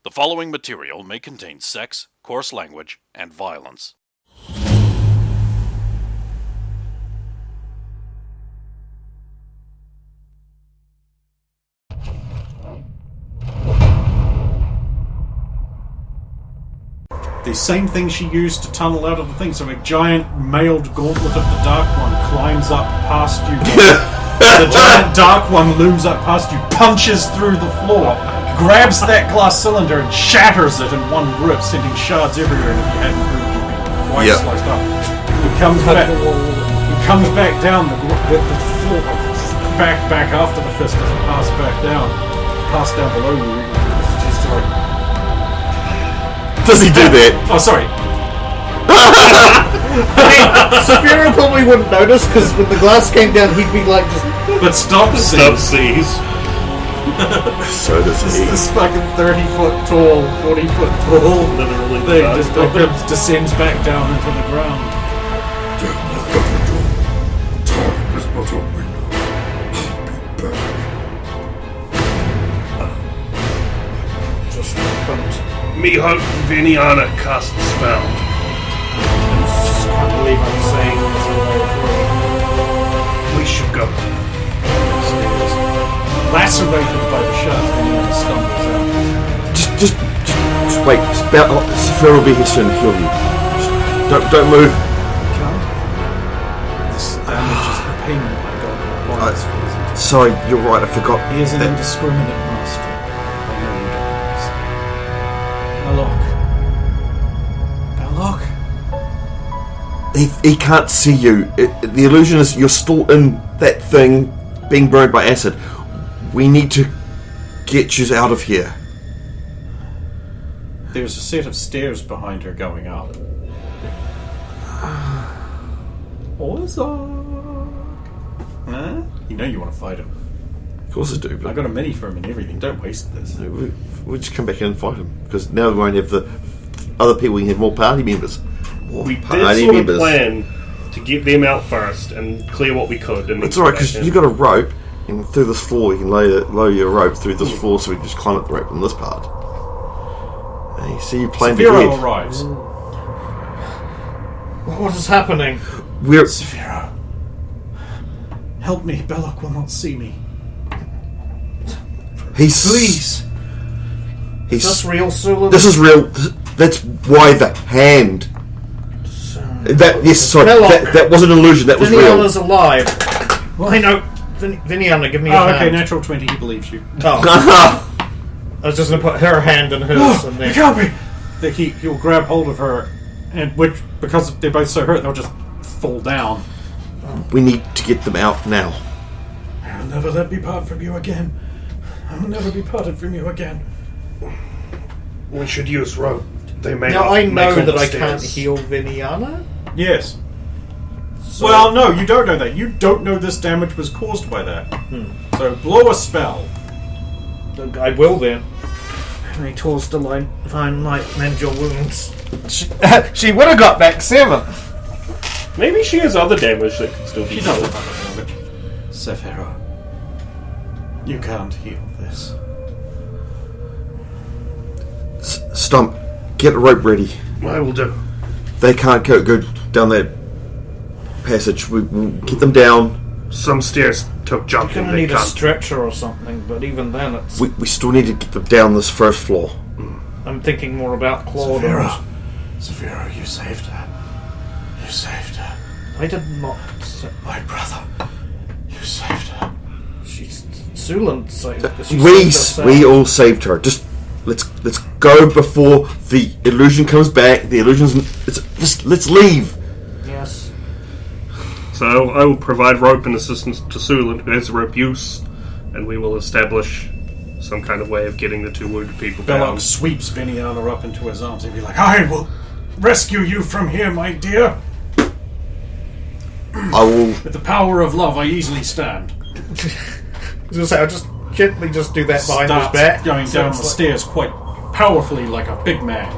The following material may contain sex, coarse language, and violence. The same thing she used to tunnel out of the thing, so a giant mailed gauntlet of the Dark One climbs up past you. The giant Dark One looms up past you, punches through the floor, grabs that glass cylinder and shatters it in one rip, sending shards everywhere, and if you hadn't moved, you'd be quite sliced up. He comes back down with the floor, back after the fist as it passes back down. Pass down below you. Does he do that? Oh, sorry. Saphira probably wouldn't notice, because when the glass came down, he'd be like just... But stop sees. So does he. This fucking 30-foot tall, 40-foot tall literally thing just descends back down into the ground. Time is but a window. I'll be back. Just pumped. Me hope Viniana cast the spell. I just can't believe I'm saying this. We should go. Lacerated by the shot, Viniana stumbles out. Just wait. Saphira will be here soon to heal you. Don't move. This damage is the payment I got requires for his. Sorry, you're right. I forgot. He is an indiscriminate master. I know you don't. Belloc? He can't see you. The illusion is you're still in that thing being burned by acid. We need to get you out of here. There's a set of stairs behind her going up. Ozark? Huh? You know you want to fight him. Of course I do, I but got a mini for him and everything. Don't waste this. we'll just come back in and fight him. Because now we won't have the other people. We can have more party members. We did sort of plan to get them out first and clear what we could. And it's alright, because you got a rope, and through this floor you can lower your rope through this floor, so we can just climb up the rope on this part. Hey, see, you planned Saphira ahead. arrives. What is happening? We're Saphira, help me. Belloc will not see me. Please. Is this real, Sulu? This is real. That's why the hand. That wasn't an illusion. That was real. Viniana's alive. Well, I know. Viniana, give me your hand. Okay, natural 20, he believes you. Oh. I was just going to put her hand in his. And then... It can't be! He'll grab hold of her, and because they're both so hurt, they'll just fall down. We need to get them out now. I'll never let me part from you again. I will never be parted from you again. We should use rope. They may now not I know make that I stairs. can't heal Viniana? Yes. Well, no, you don't know that. You don't know this damage was caused by that. So blow a spell. I will then. Any tools to find light mend your wounds. She would have got back 7. Maybe she has other damage that could still be She doesn't have a damage. Saphira, you can't heal this. Stump, get the rope ready. I will do. They can't go down that passage. We'll get them down. Some stairs took You're jumping. going to They need a can't. stretcher or something, but even then it's... We still need to get them down this first floor. I'm thinking more about Claude. Saphira, you saved her. You saved her. I did not... My brother. You saved her. She's... Sulan saved her. We all saved her. Just let's go before the illusion comes back. The illusion's... let's leave. Yes. So I will provide rope and assistance to Sulan, who has rope use, and we will establish some kind of way of getting the 2 wounded people down. Belloc sweeps Viniana up into his arms and be like, I will rescue you from here, my dear. I will... With the power of love, I easily stand. I'll just gently just do that behind his Starts back. going down the stairs quite powerfully like a big man.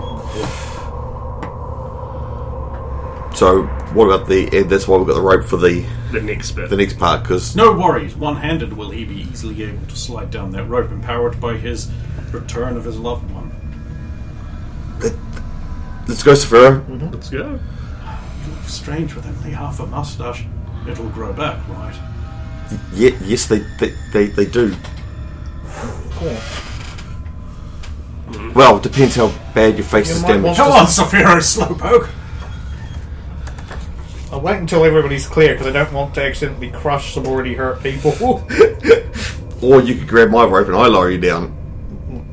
So, what about that's why we've got the rope for the next bit. The next part, because... No worries, one-handed will he be easily able to slide down that rope, empowered by his return of his loved one. Let's go, Saphira. Let's go. You look strange with only half a mustache. It'll grow back, right? Yes, they do. Well, it depends how bad your face is damaged. Come on, Saphira, slowpoke! I'll wait until everybody's clear because I don't want to accidentally crush some already hurt people. Or you could grab my rope and I lower you down.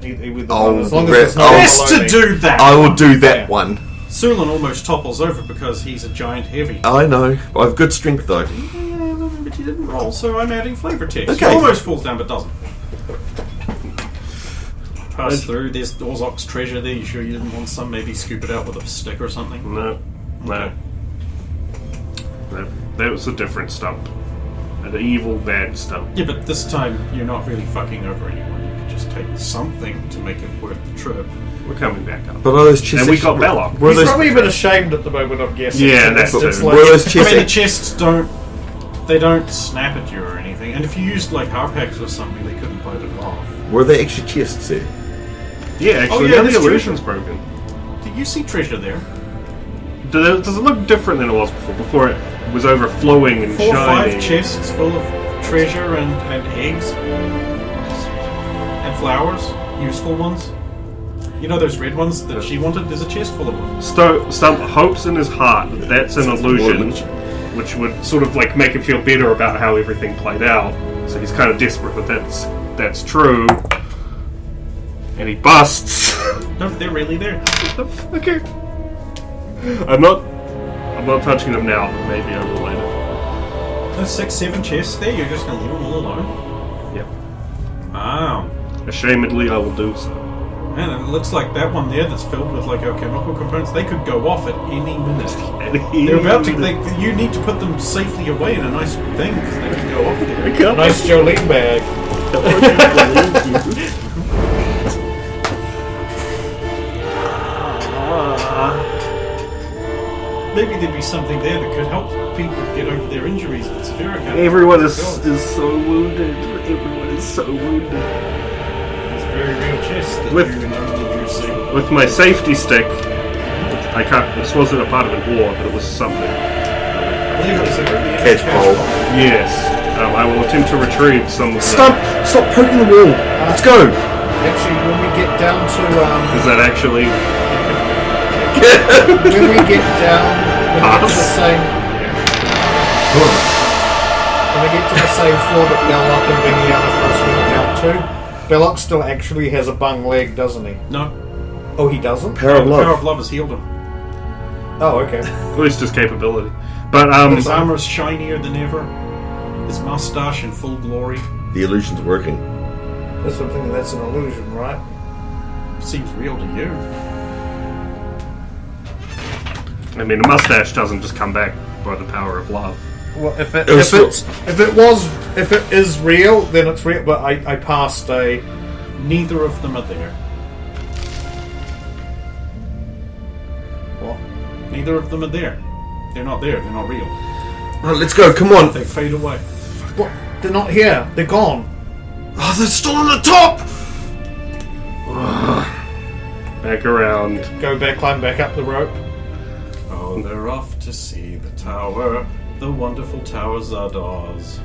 As long as it's not Best below to me. do that! I will do that one. Sulin almost topples over because he's a giant heavy. I know. I have good strength though. But you didn't roll, so I'm adding flavor text. Okay. He almost falls down, but doesn't. Pass through. There's Orzok's treasure there. You sure you didn't want some? Maybe scoop it out with a stick or something? No. That was a different stump. An evil, bad stump. Yeah, but this time you're not really fucking over anyone. You could just take something to make it worth the trip. We're coming back up. But are those chests? And we got Belloc. Were He's those, probably a bit ashamed at the moment, I'm guessing. Yeah, that's It's true. like- were those I chests? mean, the chests don't snap at you or anything. And if you used like harpacks or something, they couldn't bite it off. Were they actually chests there? Yeah, actually, Oh, yeah, now the that's illusion's broken. Did you see treasure there? Does it look different than it was before? Before it was overflowing and 4 or 5 shiny. chests full of treasure and eggs and flowers, useful ones. You know those red ones that she wanted? There's a chest full of them. Stump hopes in his heart that that's an illusion, which would sort of like make him feel better about how everything played out. So he's kind of desperate that that's true, and he busts. No, they're really there. Okay, I'm not touching them now. But maybe I will later. There's 6, 7 chests there. You're just gonna leave them all alone? Yep. Wow. Ashamedly, I will do so. Man, it looks like that one there that's filled with like chemical components. They could go off at any minute. They're about to. You need to put them safely away in a nice thing because they could go off there. Nice Jolene bag. Maybe there'd be something there that could help people get over their injuries with Spheric. Everyone is so wounded. Everyone is so wounded. It's very real chest that With- you see. With my safety stick, I can't. This wasn't a part of an war, but it was something. I believe it was a Catch pole. Yes, I will attempt to retrieve some of Stop poking the wall. Let's go. Actually, when we get down to Is that actually? when we get to the same when we get to the same floor that Belloc and Bengiana first went down to, Belloc still actually has a bung leg, doesn't he? No. Oh, he doesn't? Power of Power of love. Love has healed him. Oh, okay. At least his capability. But His armor is shinier than ever. His mustache in full glory. The illusion's working. That's something that's an illusion, right? Seems real to you. I mean, a mustache doesn't just come back by the power of love. Well, if it is real, then it's real. But I passed a. Neither of them are there. What? Neither of them are there. They're not there. They're not real. Right, let's go. Come on. They fade away. What? They're not here. They're gone. Oh, they're still on the top. Back around. Go back, climb back up the rope. Oh, they're off to see the tower. The wonderful tower Zardoz.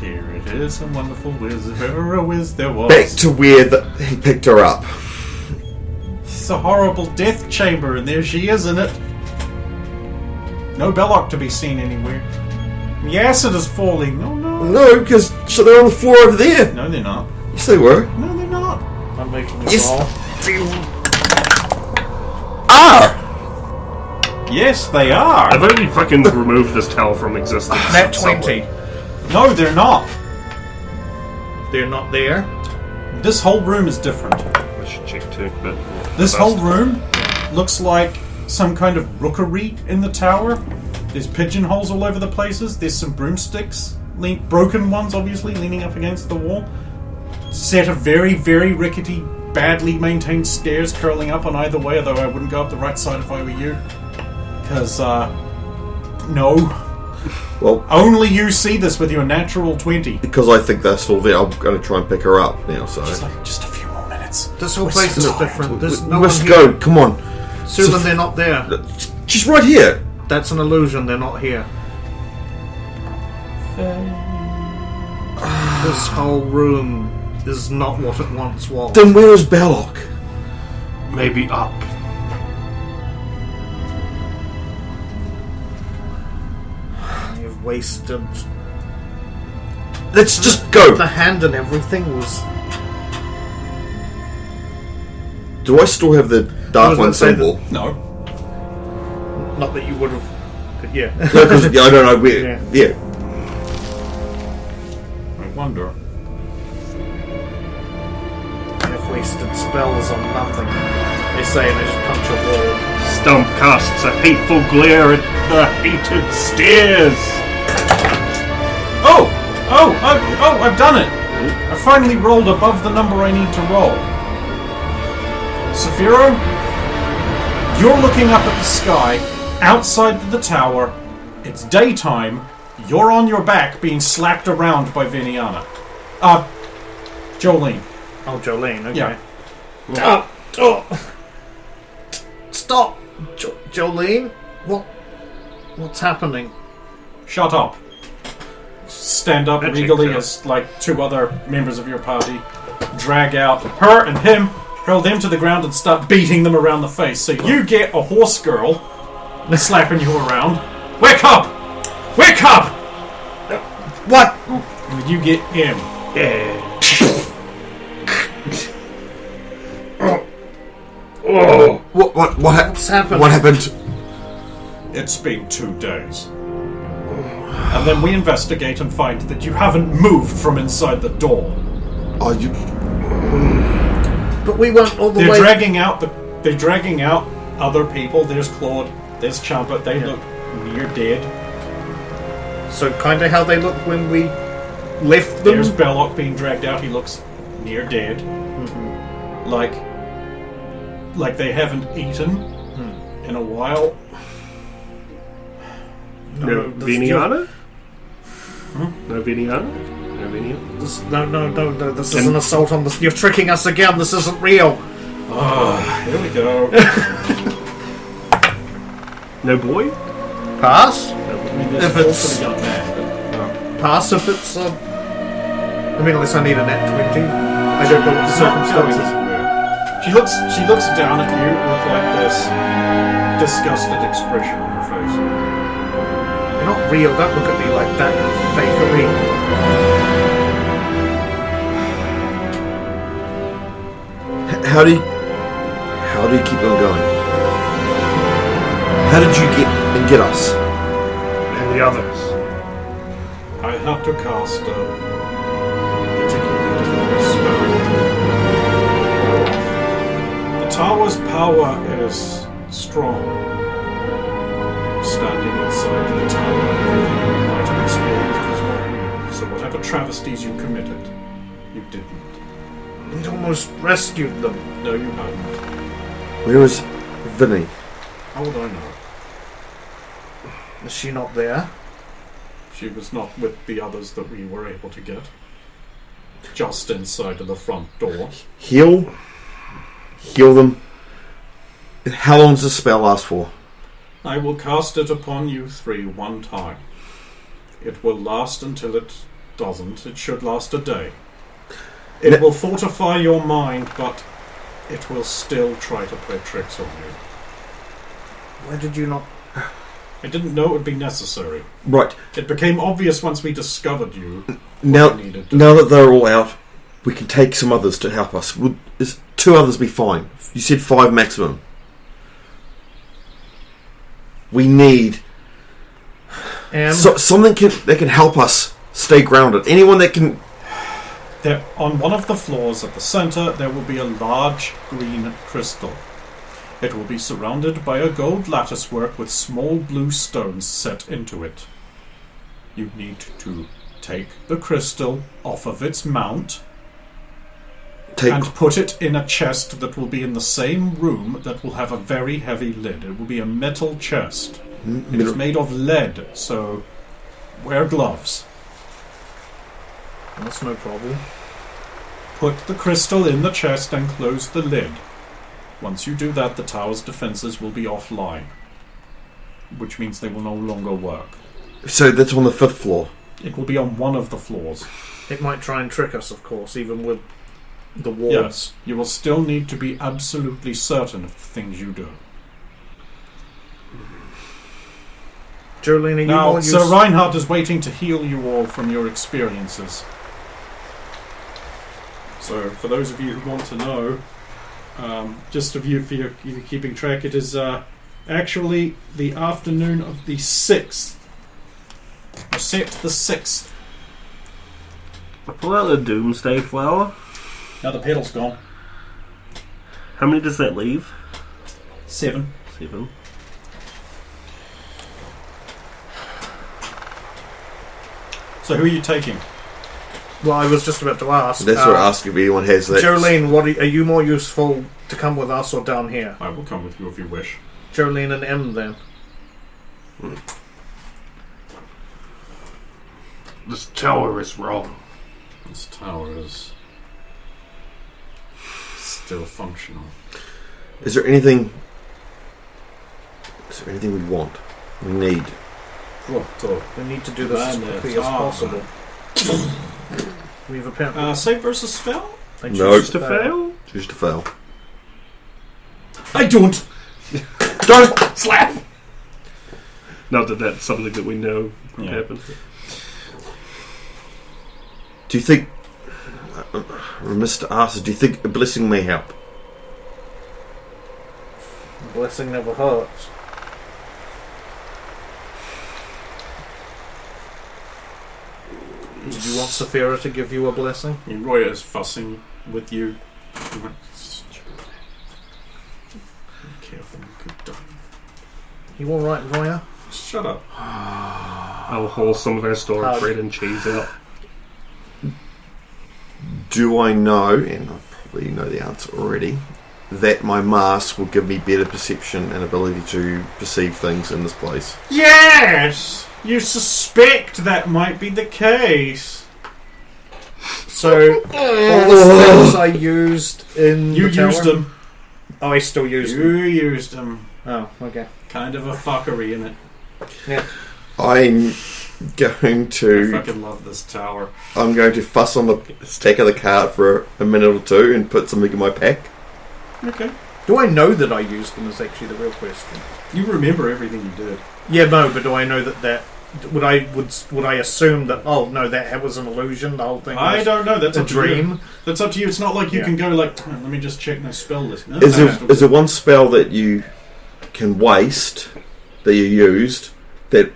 Here it is, a wonderful whiz. If ever a whiz there was. Back to where he picked her up. It's a horrible death chamber, and there she is in it. No Belloc to be seen anywhere. The acid is falling. Oh no. No, because they're on the floor over there. No, they're not. Yes, they were. No, they're not. I'm making a Yes. roll. Ah! Yes, they are. I've only fucking removed this tower from existence. Nat somewhere. 20. No, they're not. They're not there. This whole room is different. I should check too, but This whole room looks like some kind of rookery in the tower. There's pigeonholes all over the places. There's some broomsticks, broken ones obviously, leaning up against the wall. Set of very, very rickety, badly maintained stairs curling up on either way, although I wouldn't go up the right side if I were you. Because, no. Well, Only you see this with your natural 20. because I think they're still there, I'm going to try and pick her up now. So Just a few more minutes. rats. This whole place is different. There's We no must one here. go. Come on. Sulan, they're not there. She's right here. That's an illusion. They're not here. This whole room is not what it once was. Then where is Belloc? Maybe up. You've wasted. Let's just go. The hand and everything was. Do I still have the I Dark was One gonna say symbol? No. Not that you would have. Yeah. No, because I don't know where. Yeah. I wonder. They've wasted spells on nothing. They say they just punch a wall. Stump casts a hateful glare at the hated stairs. I've done it! I finally rolled above the number I need to roll. Saphiro, you're looking up at the sky, outside the tower. It's daytime. You're on your back being slapped around by Viniana. Jolene. Oh, Jolene, okay. Yeah. Stop! Jolene? What's happening? Shut up. Stand up That regally checks as, like, two other members of your party drag out her and him, hurl them to the ground and start beating them around the face. So you get a horse girl slapping you around. Wake up! Wake up! What? And you get him. What's happening? What happened? It's been 2 days. And then we investigate and find that you haven't moved from inside the door. Are you? But we went all the They're way. They're dragging out other people. There's Claude. There's Champa. They look near dead. So kind of how they looked when we left them. There's Belloc being dragged out. He looks near dead. Mm-hmm. Like they haven't eaten in a while. No Viniana? No Viniana? No Viniana? No. This is an assault on this. You're tricking us again. This isn't real. Here we go. No boy? Pass. I mean, there's If also it's- the young man. Pass if it's. I mean, unless I need a net 20. I don't know what the circumstances. She looks down at you with like this disgusted expression on her face. You're not real. Don't look at me like that. Fakery. How do you keep them going? How did you get us? And the others? I had to cast a particularly difficult spell. The tower's power is strong. Standing inside the tower, everything you might have experienced was not real. So whatever travesties you committed, you didn't. We'd almost rescued them. No, you hadn't. Where is Vinny? How would I know? Is she not there? She was not with the others that we were able to get. Just inside of the front door. Heal them. How long does the spell last for? I will cast it upon you three one time. It will last until it doesn't. It should last a day. It will fortify your mind, but it will still try to play tricks on you. Why did you not? I didn't know it would be necessary. Right. It became obvious once we discovered you. Now we needed to. that they're all out, we can take some others to help us. Would 2 others be fine? You said 5 maximum. We need something that can help us stay grounded. Anyone that can. There, on one of the floors at the center, there will be a large green crystal. It will be surrounded by a gold latticework with small blue stones set into it. You need to take the crystal off of its mount and put it in a chest that will be in the same room that will have a very heavy lid. It will be a metal chest. It is made of lead, so wear gloves. That's no problem. Put the crystal in the chest and close the lid. Once you do that, the tower's defenses will be offline, which means they will no longer work. So that's on the 5th floor. It will be on one of the floors. It might try and trick us, of course, even with the walls. Yes, you will still need to be absolutely certain of the things you do. Jolene, are you Now, more Sir Reinhardt is waiting to heal you all from your experiences. So, for those of you who want to know, just of you, for you keeping track, it is actually the afternoon of the 6th. Set the 6th. I pull out the Doomsday Flower. Now the pedal's gone. How many does that leave? 7. 7. So who are you taking? Well, I was just about to ask. That's what I ask if anyone has that. Jolene, are you more useful to come with us or down here? I will come with you if you wish. Jolene and M, then. This tower is wrong. This tower is still functional. Is there anything we want? We need? We need to do this as quickly as possible. We've apparently... Save versus spell? I No. choose to fail. Choose to fail. I don't! Don't! Slap! Not that that's something that we know happens. Do you think... Mr. Arthur, do you think a blessing may help? Blessing never hurts. Did you want Saphira to give you a blessing? Roy is fussing with you. Careful, good dog. You alright, Roya? Shut up. I'll haul some of our stored bread and cheese out. Do I know, and I probably know the answer already, that my mask will give me better perception and ability to perceive things in this place? Yes! You suspect that might be the case. So, all the spells I used in You the tower- used them. Oh, I still used them. You used them. Oh, okay. Kind of a fuckery in it. Yeah. I'm going I to... fucking love this tower. I'm going to fuss on the stack of the cart for a minute or two and put something in my pack. Okay. Do I know that I used them is actually the real question. You remember everything you did. Yeah, no, but do I know that would I assume that, oh no, that was an illusion, the whole thing was I don't know. That's a up to you. dream? That's up to you. It's not like you Yeah. can go like, let me just check my spell list. No, Is there one spell that you can waste that you used that...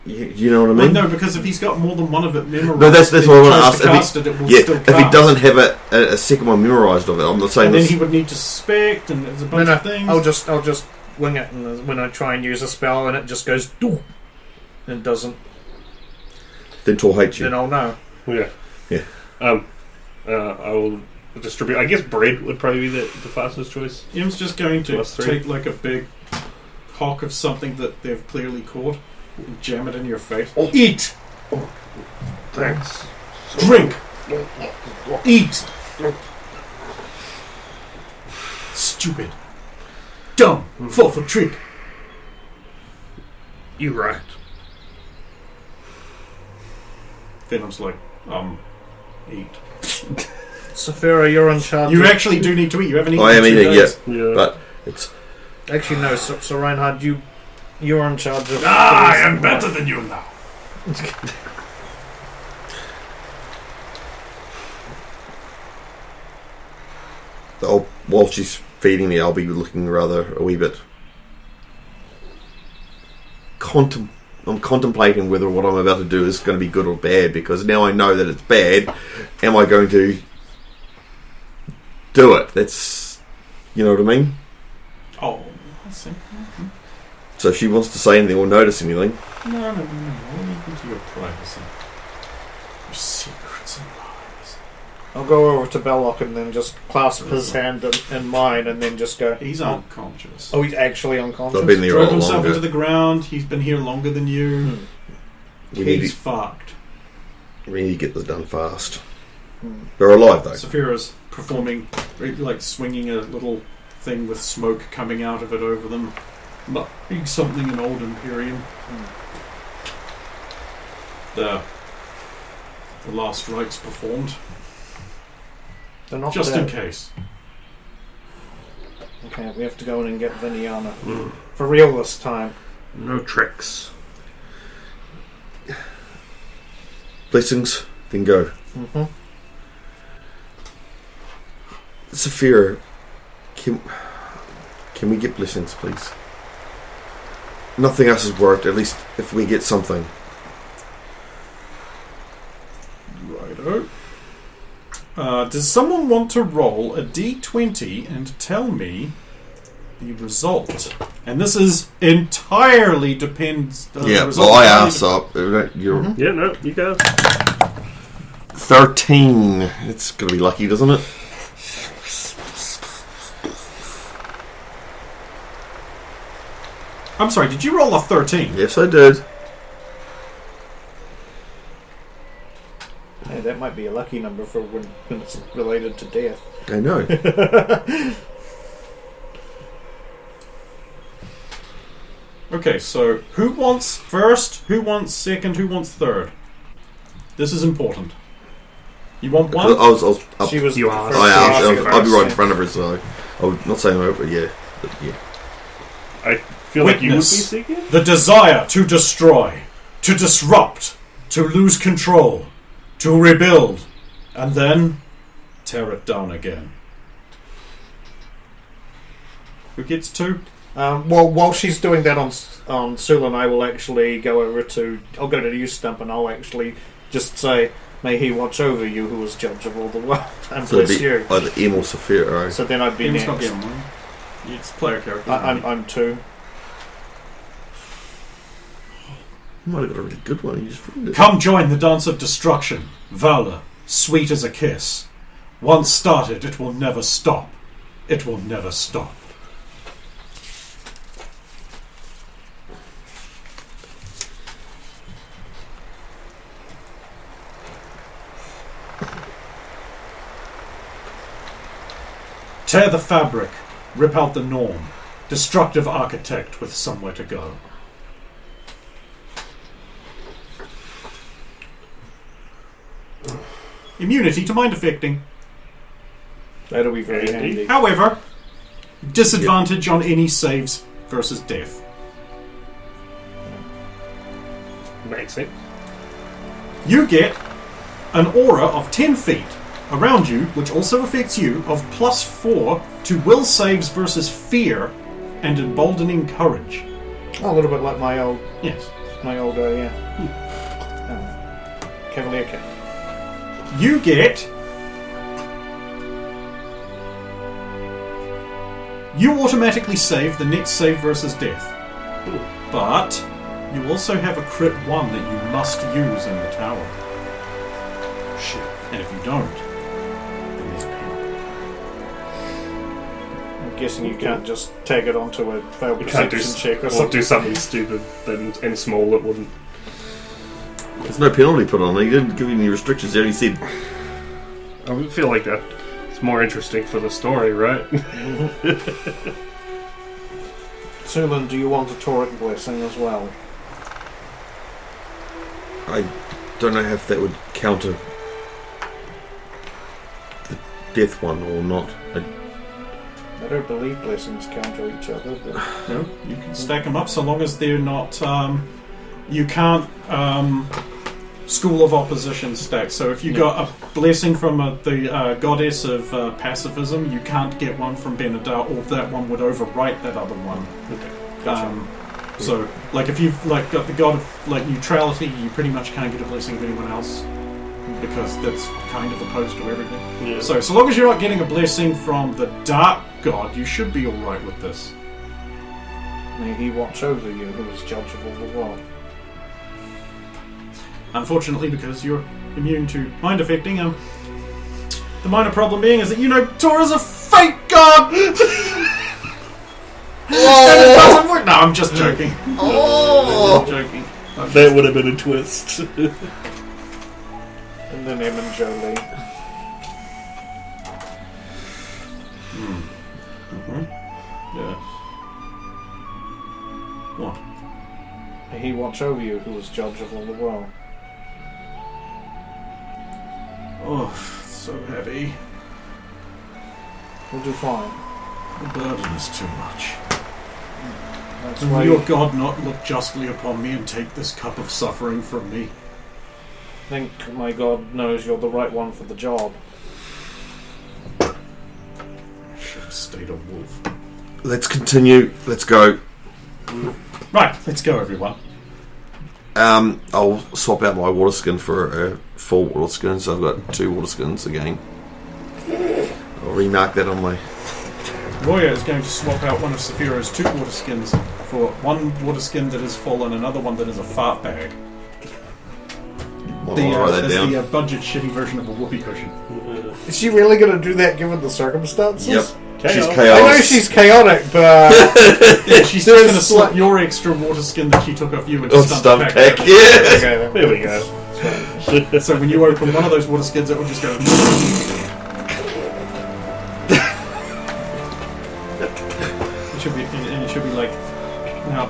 You know what I mean? Well, no, because if he's got more than one of it memorized, No, that's then what I he want tries to ask. cast it, it will Yeah, still if he cast. doesn't have a second one memorised of it, I'm not saying And then this... he would need to suspect, and there's a bunch of things. I'll just wing it, and when I try and use a spell, and it just goes, doo, and it doesn't, Then Tor hates you. then I'll know. Yeah. Yeah. I will distribute. I guess bread would probably be the fastest choice. Im's just going to Plus 3. take like a big hock of something that they've clearly caught and jam it in your face. Eat! Thanks. Drink! Eat! Stupid. Dumb. Fall for trick. You right. Venom's like, eat. Saphira, you're in charge. You actually do need to eat. You haven't eaten I am in 2 eating, days. Yeah. but it's... Actually, no. So Reinhard, you're in charge of. I am better than you now. While she's feeding me, I'll be looking rather a wee bit... I'm contemplating whether what I'm about to do is going to be good or bad, because now I know that it's bad. Am I going to do it? That's... You know what I mean? Oh, I see. So if she wants to say anything or notice anything... No. Let me into your privacy. Your secrets and lies. I'll go over to Belloc and then just clasp his hand in mine, and then just go. He's unconscious. Oh, he's actually unconscious. I've been there a Drove lot himself longer. into the ground. He's been here longer than you. We need He's to- fucked. We need to get this done fast. They're alive though. Saphira's performing, like swinging a little thing with smoke coming out of it over them. Like something in old Imperium. The last rites performed. They're not Just dead. in case. Okay, we have to go in and get Viniana. For real this time. No tricks. Blessings, then go. Mm-hmm. Saphira, can we get blessings, please? Nothing else has worked, at least if we get something. Righto. Does someone want to roll a d20 and tell me the result? And this is entirely depends. Yeah, the result well, I entirely asked up. You're Yeah, no, you go. 13. It's going to be lucky, doesn't it? I'm sorry, did you roll a 13? Yes, I did. Hey, that might be a lucky number for when it's related to death. I know. Okay, so who wants first, who wants second, who wants third? This is important. You want one? I was up. She was You the asked. first I to asked. ask I'll be right in first. front of her, so I would not say over. Yeah, but yeah. I feel like you would be Witness seeking. the desire to destroy, to disrupt, to lose control, to rebuild, and then tear it down again. Who gets two? Well, while she's doing that on Sulan, I will actually go over to... I'll go to the use stump and I'll actually just say, may he watch over you who is judge of all the world, and So bless it'd be you. either M or Saphira, right? So then I'd be It's next. not getting one. It's player character. I'm two. You might have got a really good one. You just ruined it. Come join the dance of destruction, Valor, sweet as a kiss. Once started, it will never stop. It will never stop. Tear the fabric, rip out the norm. Destructive architect with somewhere to go. Immunity to mind affecting. That'll be very Handy. handy. However, disadvantage on any saves versus death. Makes sense. You get an aura of 10 feet around you, which also affects you, of +4 to will saves versus fear and emboldening courage. Oh, a little bit like my old, Yes. Cavalier Cat. You get... You automatically save the next save versus death. But you also have a crit 1 that you must use in the tower. Shit. And if you don't, then there's penalty. I'm guessing you can't just tag it onto a failed You can't do, perception check or or something. do something stupid and small that wouldn't. There's no penalty put on it. He didn't give you any restrictions there. He said, I would feel like that. It's more interesting for the story, right? Sulan, do you want a Tauric blessing as well? I don't know if that would counter the death one or not. I don't believe blessings counter each other, but No, you can stack them up so long as they're not. You can't School of Opposition stack. So if you got a blessing from the goddess of pacifism, you can't get one from Benedar, or that one would overwrite that other one. Okay. So, like, if you've got the god of neutrality, you pretty much can't get a blessing of anyone else because that's kind of opposed to everything. Yeah. So long as you're not getting a blessing from the dark god, you should be all right with this. may he watch over you who is judge of all the world. Unfortunately, because you're immune to mind affecting, the minor problem being is that Tor is a fake god. And it doesn't work. No, I'm just joking. I'm joking. That would have been a twist. than him and Jolene. Yes. What? May he watch over you, who was judge of all the world. Oh, it's so heavy. We'll do fine. The burden is too much. That's And why will your God not look justly upon me and take this cup of suffering from me? I think my God knows you're the right one for the job. I should have stayed a wolf. Let's continue. Let's go. Right, let's go, everyone. I'll swap out my water skin for a full water skin, so I've got 2 water skins again. I'll remark that on my... Roya is going to swap out one of Sephiro's 2 water skins for one water skin that is full and another one that is a fart bag. I'll write that That's down. the budget shitty version of a whoopee cushion. Is she really going to do that given the circumstances? Yep. She's I chaos. know she's chaotic, but Yeah, she's just going to slip your extra water skin that she took off you and Oh, stump stump back. pack. Out. Yeah. okay, then. There we go. So when you open one of those water skins, it will just go. It should be, and it should be like, now,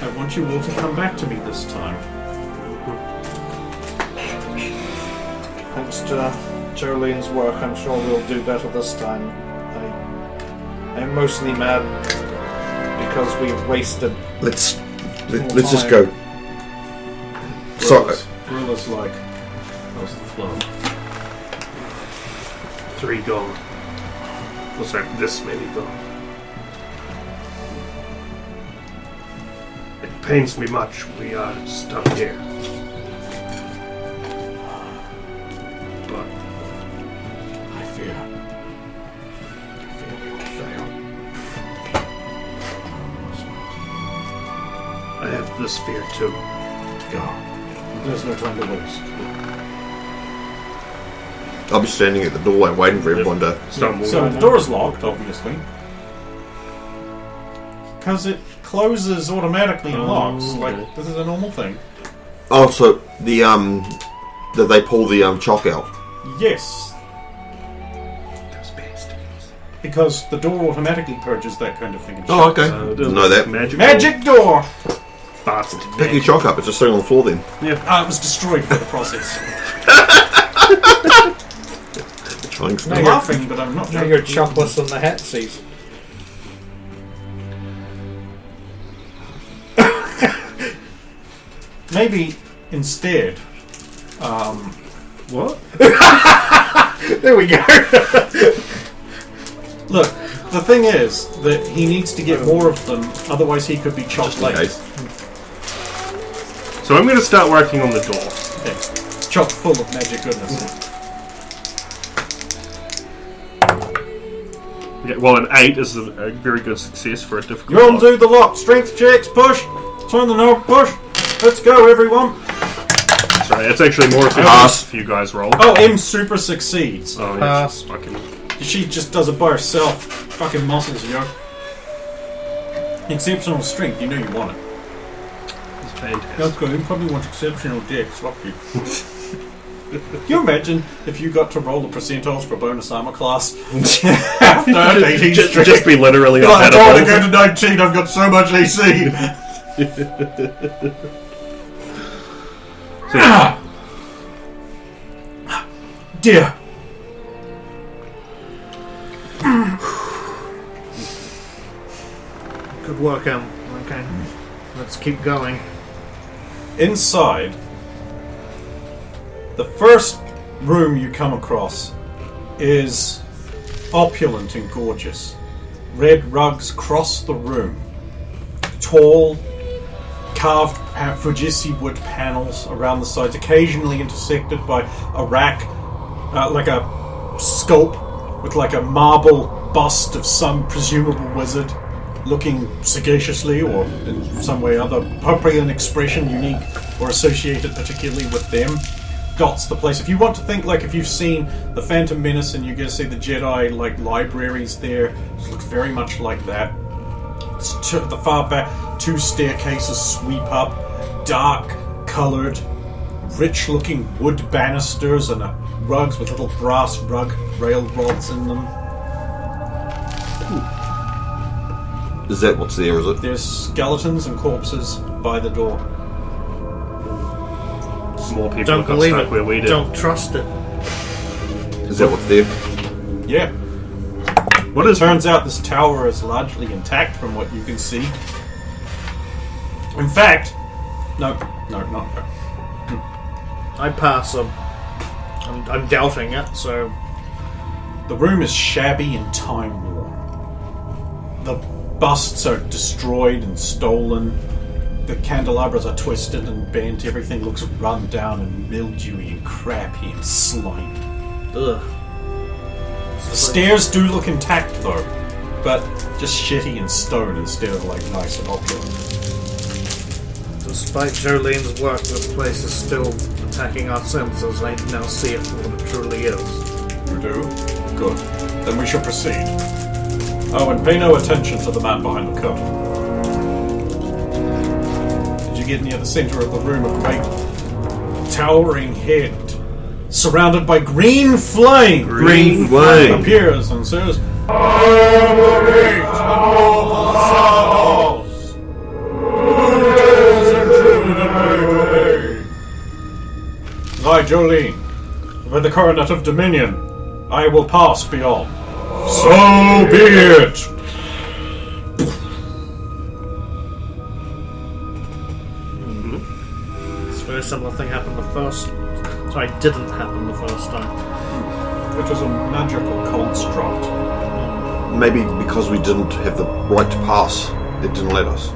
I want you all to come back to me this time. Thanks to Jolene's work, I'm sure we'll do better this time. I'm mostly mad because we wasted. Let's just go. Gorilla's like, how's the flow? 3 gone. Looks like this many gone. It pains me much we are stuck here. But I fear we will fail. I have this fear too. Go. There's no time to waste. I'll be standing at the doorway waiting for everyone to... Stumble. So the door is locked, obviously. Because it closes automatically and locks. Like, this is a normal thing. Oh, so the did they pull the chalk out? Yes. Because the door automatically purges that kind of thing. And Oh, shuts. okay. Didn't know that. Magic door! Bastard. Pick your chalk up. It's just sitting on the floor then. Yeah. It was destroyed by the process. Trying No, I'm you're- laughing, but I'm not Now joking. you're chocolate on the hat seat. Maybe instead, What? There we go. look, the thing is that he needs to get more of them, otherwise he could be chopped late. Okay. So I'm going to start working on the door. Yeah. Chock full of magic goodness. Yeah, well, an 8 is a very good success for a difficult You'll lock. do the lock. Strength checks, push. Turn the knob, push. Let's go, everyone. Sorry, it's actually more Pass. if you guys roll. Oh, M super succeeds. Oh, yeah, Pass. she's fucking... She just does it by herself. Fucking muscles, yo. Exceptional strength, you know you want it. It's fantastic. Okay, you probably want exceptional dex, fuck you. Can you imagine if you got to roll the percentiles for bonus armor class after 18 strength? Just be literally You're like, I don't want to unhittable. go to 19, I've got so much AC. Dear. Good work, Em. Okay. Let's keep going. Inside, the first room you come across is opulent and gorgeous. Red rugs cross the room. Tall, carved Fujitsu wood panels around the sides, occasionally intersected by a rack, like a sculpt with like a marble bust of some presumable wizard looking sagaciously or in some way or other, probably an expression unique or associated particularly with them, dots the place. If you want to think like if you've seen The Phantom Menace and you get to see the Jedi like libraries there, it looks very much like that. It's at the far back, 2 staircases sweep up, dark coloured, rich-looking wood banisters and rugs with little brass rug rail rods in them. Is that what's there, is it? There's skeletons and corpses by the door. More people Don't got believe stuck it. where we did. Don't trust it. Is that what's there? Yeah. What It is turns out this tower is largely intact from what you can see. In fact, no, not. I pass them. I'm doubting it, so... The room is shabby and time-worn. The busts are destroyed and stolen. The candelabras are twisted and bent. Everything looks run down and mildewy and crappy and slimy. Ugh. The stairs do look intact though, but just shitty and stone instead of like nice and opulent. Despite Jolene's work, this place is still attacking our senses. I now see it for what it truly is. You do? Good. Then we shall proceed. Oh, and pay no attention to the man behind the curtain. Did you get near the center of the room, a great towering head surrounded by green flame. Green flame. Appears and says, "I am the great and noble Zardos. Who dares intrude in my domain? I, Jolene, with the coronet of dominion, I will pass beyond. So be it." It's a very similar thing happened the first... Sorry, didn't happen the first time. It was a magical construct. Maybe because we didn't have the right to pass, it didn't let us. I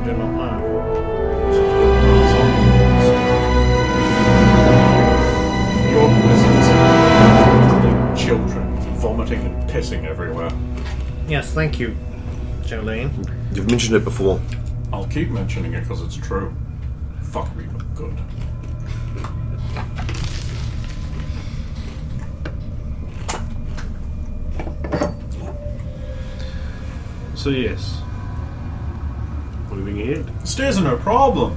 do not know. Your wizards, children, vomiting and pissing everywhere. Yes, thank you, Jolene. You've mentioned it before. I'll keep mentioning it because it's true. Fuck, we look good. So yes. Moving ahead. Stairs are no problem.